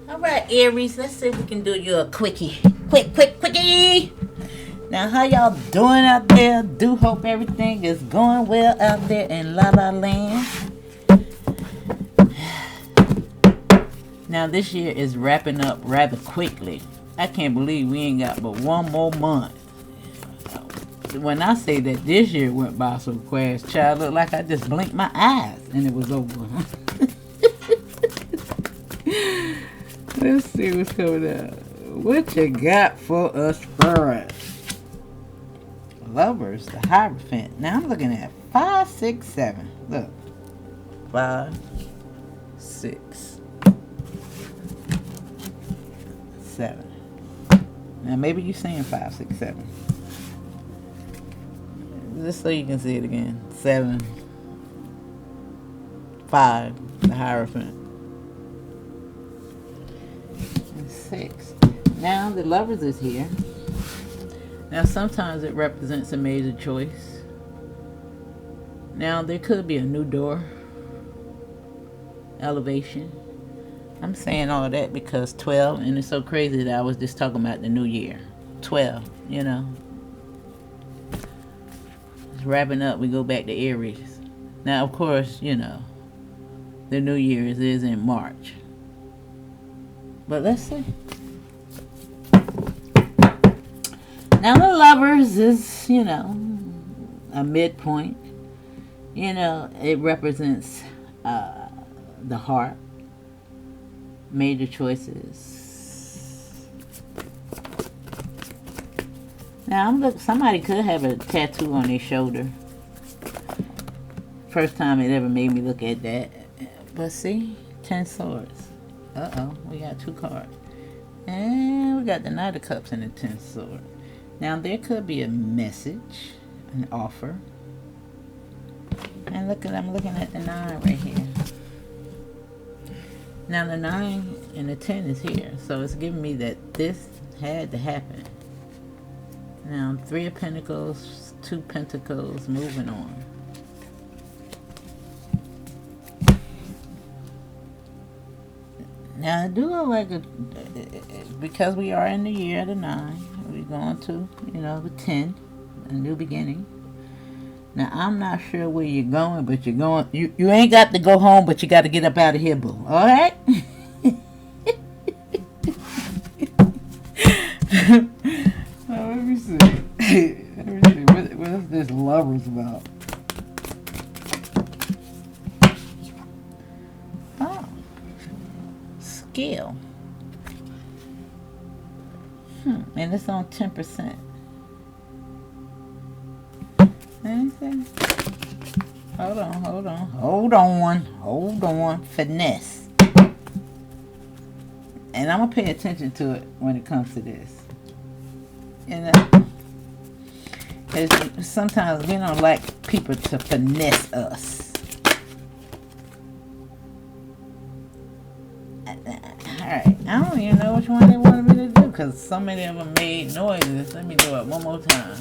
All right, Aries, let's see if we can do you a quickie. Quickie. Now, how y'all doing out there? Do hope everything is going well out there in La La Land. Now, this year is wrapping up rather quickly. I can't believe we ain't got but one more month. When I say that this year went by so fast, child, looked like I just blinked my eyes and it was over. Let's see what's coming up. What you got for us first? Lovers, the Hierophant. Now I'm looking at 5, 6, 7. Look. 5, 6, 7. Now maybe you're saying 5, 6, 7. Just so you can see it again. 7, 5, the Hierophant. And 6. Now the Lovers is here. Now sometimes it represents a major choice. Now there could be a new door. Elevation. I'm saying all that because 12, and it's so crazy that I was just talking about the new year. 12, you know. Wrapping up, we go back to Aries. Now, of course, you know, the New Year's is in March. But let's see. Now, the Lovers is, you know, a midpoint. You know, it represents the heart, major choices. Now, somebody could have a tattoo on their shoulder. First time it ever made me look at that. But see, 10 swords. Uh-oh, we got 2 cards. And we got the Knight of Cups and the 10 sword. Now, there could be a message, an offer. And I'm looking at the 9 right here. Now, the 9 and the 10 is here. So, it's giving me that this had to happen. Now, 3 of Pentacles, 2 Pentacles, moving on. Now, I do look like, because we are in the year of the 9, we're going to, you know, the 10, a new beginning. Now, I'm not sure where you're going, but you're going, you ain't got to go home, but you got to get up out of here, boo. All right? Let me see. What is this Lovers about? Oh. Skill. And it's on 10%. Let me see. Hold on. Finesse. And I'm going to pay attention to it when it comes to this. You know? Because sometimes we don't like people to finesse us. Alright, I don't even know which one they wanted me to do because so many of them made noises. Let me do it one more time.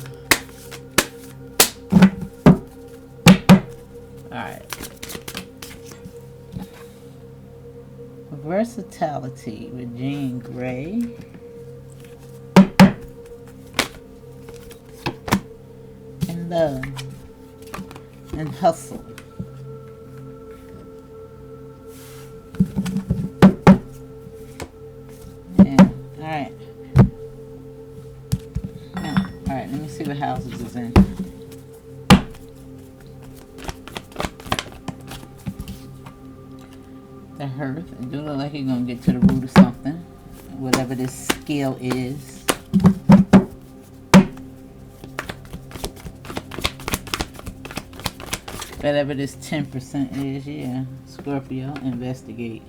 Alright. Versatility with Jean Grey. And love. And hustle. Alright. Alright, let me see what houses is in. The Hearth. It do look like you're going to get to the root of something. Whatever this skill is. Whatever this 10% is, yeah. Scorpio, investigate.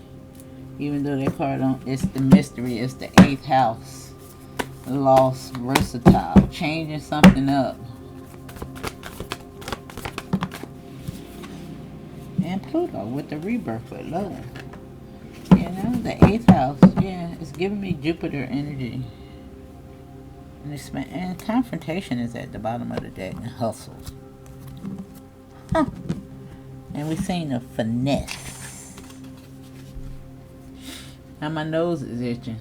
Even though that card don't, it's the mystery. It's the 8th house. Lost, versatile, changing something up. And Pluto with the rebirth with love. You know, the 8th house, yeah, it's giving me Jupiter energy. And confrontation is at the bottom of the deck and hustle. Huh. And we've seen a finesse. Now my nose is itching.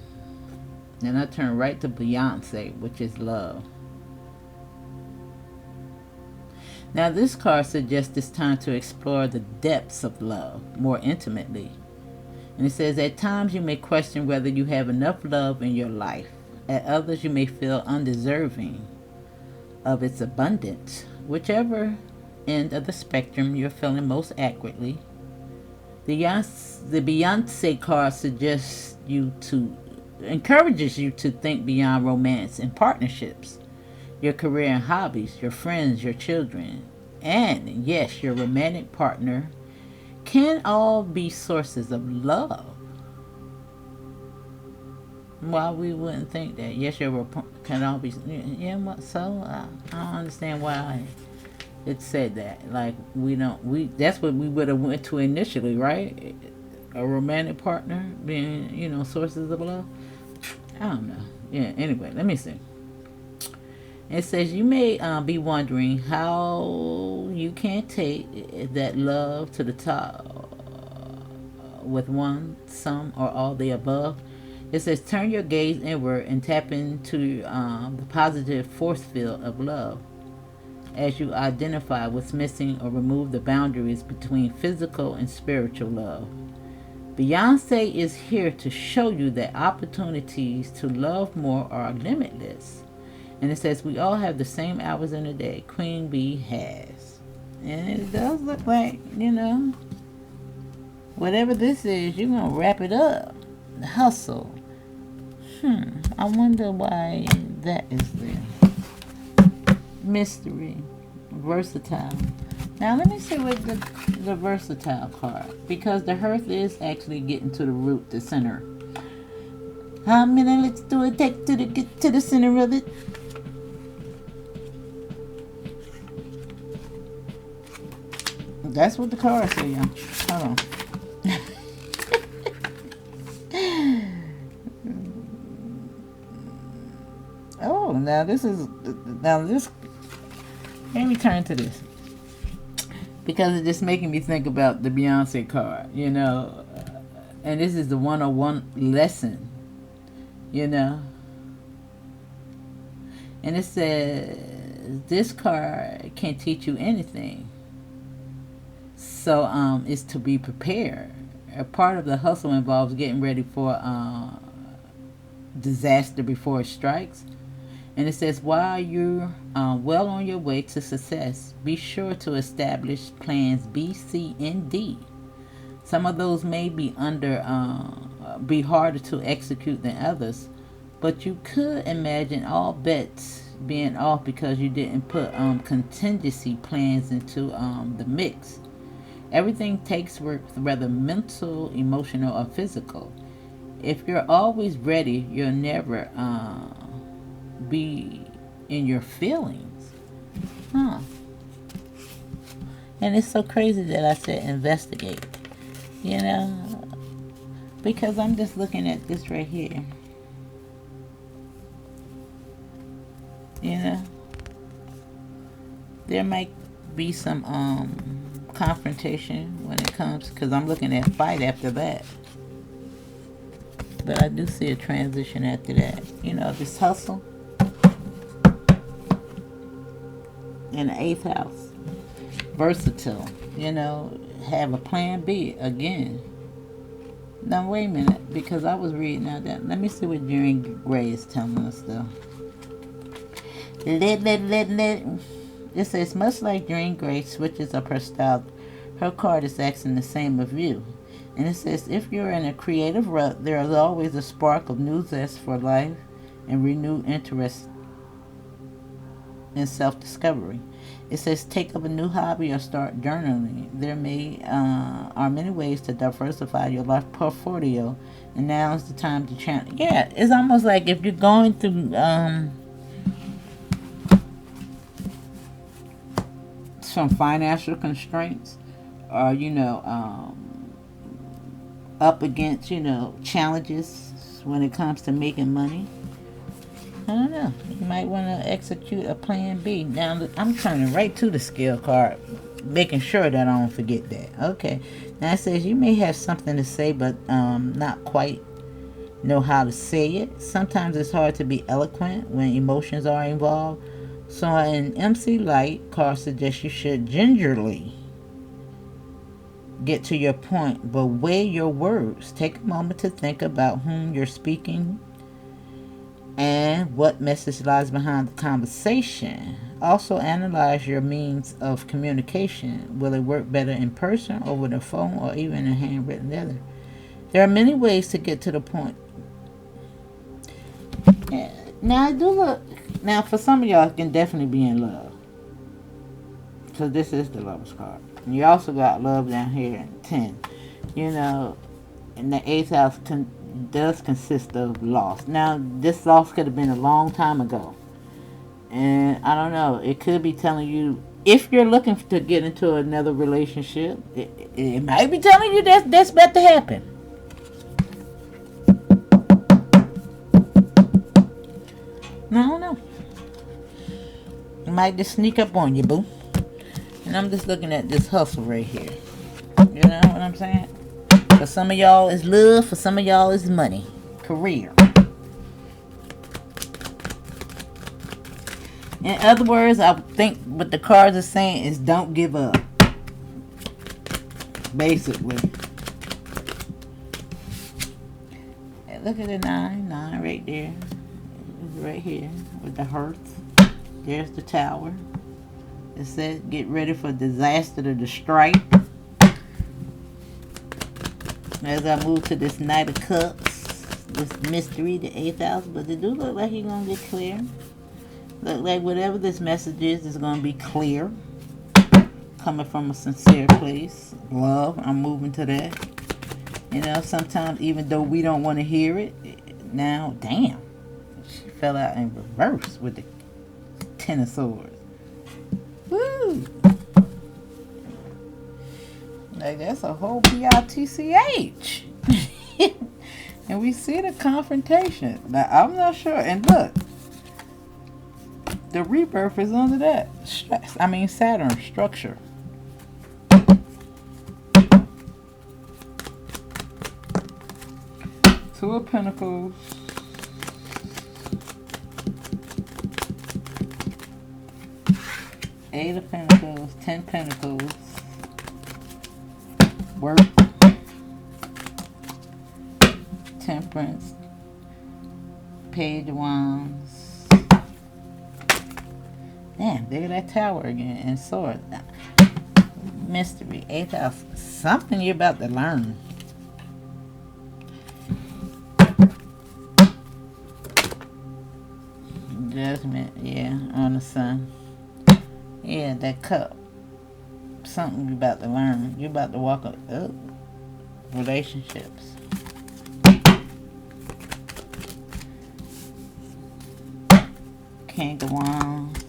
Then I turn right to Beyonce, which is love. Now this card suggests it's time to explore the depths of love more intimately. And it says, at times you may question whether you have enough love in your life. At others you may feel undeserving of its abundance. Whichever end of the spectrum you're feeling most accurately. The Beyonce card encourages you to think beyond romance and partnerships, your career and hobbies, your friends, your children, and yes, your romantic partner can all be sources of love. Why we wouldn't think that? Yes, your can all be. Yeah, so I don't understand why it said that. Like that's what we would have went to initially, right? A romantic partner being, sources of love. I don't know. Yeah. Anyway, let me see. It says you may be wondering how you can take that love to the top with one, some, or all the above. It says turn your gaze inward and tap into the positive force field of love as you identify what's missing or remove the boundaries between physical and spiritual love. Beyonce is here to show you that opportunities to love more are limitless. And it says we all have the same hours in a day. Queen Bee has. And it does look like, whatever this is, you're going to wrap it up. Hustle. I wonder why that is there. Mystery. Versatile. Now let me see what the versatile card. Because the hearth is actually getting to the root, the center. How many let's do it take to get to the center of it? That's what the card say, y'all. Hold on. Oh, now this. Let me turn to this because it's just making me think about the Beyonce card, and this is the 101 lesson, and it says this card can teach you anything. So it's to be prepared. A part of the hustle involves getting ready for disaster before it strikes. And it says, while you're well on your way to success, be sure to establish plans B, C, and D. Some of those may be be harder to execute than others, but you could imagine all bets being off because you didn't put contingency plans into the mix. Everything takes work, whether mental, emotional, or physical. If you're always ready, you'll never be in your feelings. And it's so crazy that I said investigate, because I'm just looking at this right here. There might be some confrontation when it comes, because I'm looking at fight after that. But I do see a transition after that. This hustle. In the 8th house. Versatile. Have a plan B again. Now wait a minute, because I was reading out that. Let me see what Jane Gray is telling us though. It says, much like Jane Gray switches up her style, her card is asking the same of you. And it says, if you're in a creative rut, there is always a spark of new zest for life and renewed interest in self-discovery. It says, take up a new hobby or start journaling. There are many ways to diversify your life portfolio, and now is the time to channel. Yeah, it's almost like if you're going through some financial constraints, or up against challenges when it comes to making money. I don't know. You might want to execute a plan B. Now I'm turning right to the skill card, making sure that I don't forget that. Okay. Now it says you may have something to say, but not quite know how to say it. Sometimes it's hard to be eloquent when emotions are involved. So an MC Light card suggests you should gingerly get to your point, but weigh your words. Take a moment to think about whom you're speaking and what message lies behind the conversation. Also, analyze your means of communication. Will it work better in person, over the phone, or even in a handwritten letter? There are many ways to get to the point. Now, I do look. Now, for some of y'all, it can definitely be in love. So this is the Lover's card. And you also got love down here in 10. You know, and the 8th house does consist of loss. Now, this loss could have been a long time ago. And I don't know. It could be telling you, if you're looking to get into another relationship, it might be telling you that's about to happen. No, I don't know. It might just sneak up on you, boo. And I'm just looking at this hustle right here. You know what I'm saying? For some of y'all, it's love. For some of y'all, it's money. Career. In other words, I think what the cards are saying is don't give up. Basically. And look at the 9 right there. Right here with the hearth. There's the Tower. It says get ready for disaster to the strike. As I move to this Knight of Cups, this mystery, the 8th house, but it do look like he's gonna get clear. Look like whatever this message is gonna be clear, coming from a sincere place. Love, I'm moving to that. You know, sometimes even though we don't want to hear it, now, damn, she fell out in reverse with the 10 of Swords. Woo! Like, that's a whole BITCH. And we see the confrontation. Now, I'm not sure. And look, the rebirth is under that. Saturn, structure. Two of Pentacles. Eight of Pentacles, 10 Pentacles. Work. Temperance. Page of Wands. Damn, there that Tower again. And Sword. Mystery. 8th house. Something you're about to learn. Judgment. Yeah, on the Sun. Yeah, that Cup. Something you're about to learn. You're about to walk up. Relationships. King of Wands.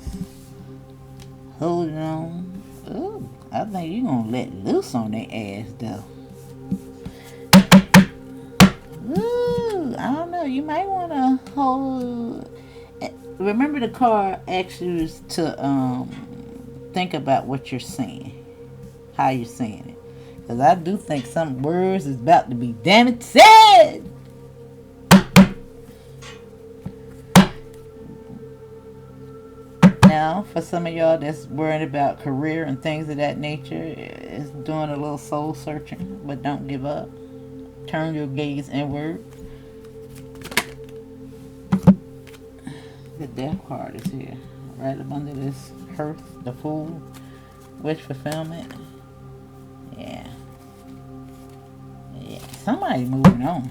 Holding on. Ooh, I think you're going to let loose on their ass, though. Ooh, I don't know. You might want to hold. Remember, the card asks you to think about what you're saying. How you're saying it. Because I do think some words is about to be damn it said. Now, for some of y'all that's worried about career and things of that nature, is doing a little soul searching, but don't give up. Turn your gaze inward. The Death card is here, right up under this hearth, the Fool, wish fulfillment. Yeah. Yeah, somebody moving on.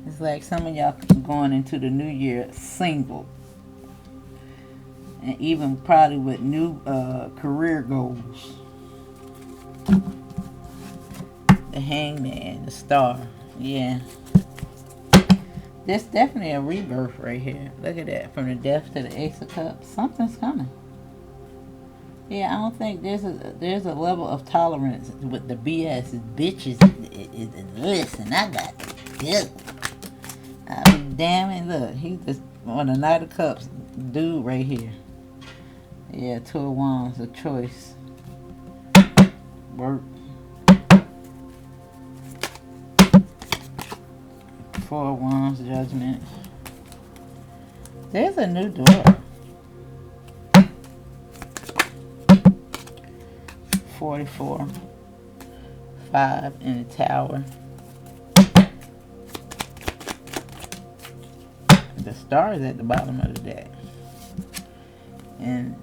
It's like some of y'all going into the new year single. And even probably with new career goals. The Hangman, the Star. Yeah. There's definitely a rebirth right here. Look at that. From the Death to the Ace of Cups. Something's coming. Yeah, I don't think there's a level of tolerance with the BS. Bitches, listen, I got to go. I'll be damn it. Look, he's just on the Knight of Cups dude right here. Yeah, 2 of Wands, a choice. Work. Four of Wands, Judgment. There's a new door. 44. 5 in the Tower. The star is at the bottom of the deck. And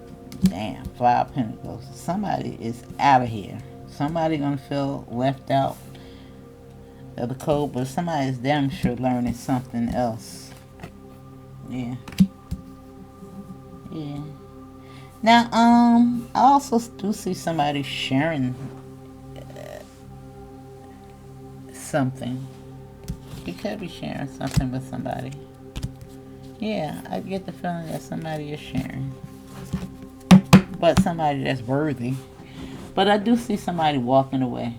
damn, 5 Pentacles. Somebody is out of here. Somebody gonna feel left out of the cold, but somebody is damn sure learning something else. Yeah. Yeah. Now, I also do see somebody sharing something. You could be sharing something with somebody. Yeah, I get the feeling that somebody is sharing. But somebody that's worthy. But I do see somebody walking away.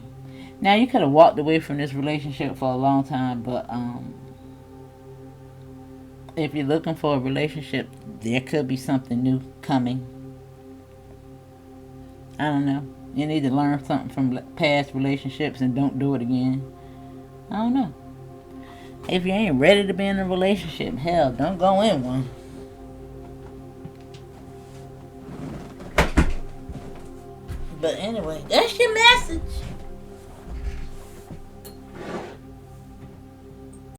Now, you could have walked away from this relationship for a long time, but if you're looking for a relationship, there could be something new coming. I don't know. You need to learn something from past relationships and don't do it again. I don't know. If you ain't ready to be in a relationship, hell, don't go in one. But anyway, that's your message.